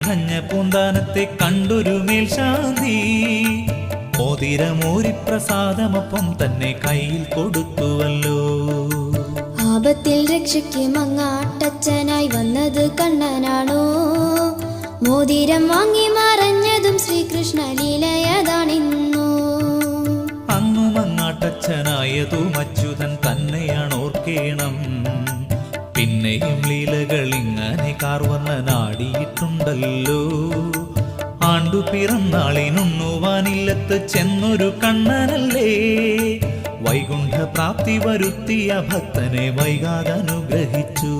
മഞ്ഞ പൂന്താനത്തെ കണ്ടൊരു മേൽശാന്തി മോതിരമോരി പ്രസാദമൊപ്പം തന്നെ കയ്യിൽ കൊടുത്തുവല്ലോ. ആപത്തിൽ രക്ഷയ്ക്ക് മങ്ങാട്ടച്ഛനായി വന്നത് കണ്ണനാണോ? മോതിരം വാങ്ങി മറഞ്ഞതും ശ്രീകൃഷ്ണ ലീലയതാണിന്നു. അങ്ങു മങ്ങാട്ടച്ഛനായതും അച്യുതൻ തന്നെയാണ് ഓർക്കേണം. പിന്നെയും ലീലകൾ ഇങ്ങനെ കാർവർണ്ണനാടിയിട്ടുണ്ടല്ലോ. ആണ്ടു പിറന്നാളിനുണ്ണുവാനില്ലത്ത് ചെന്നൊരു കണ്ണനല്ലേ വൈകുണ്ഠ പ്രാപ്തി വരുത്തിയ ഭക്തനെ വൈകാതെ അനുഗ്രഹിച്ചു.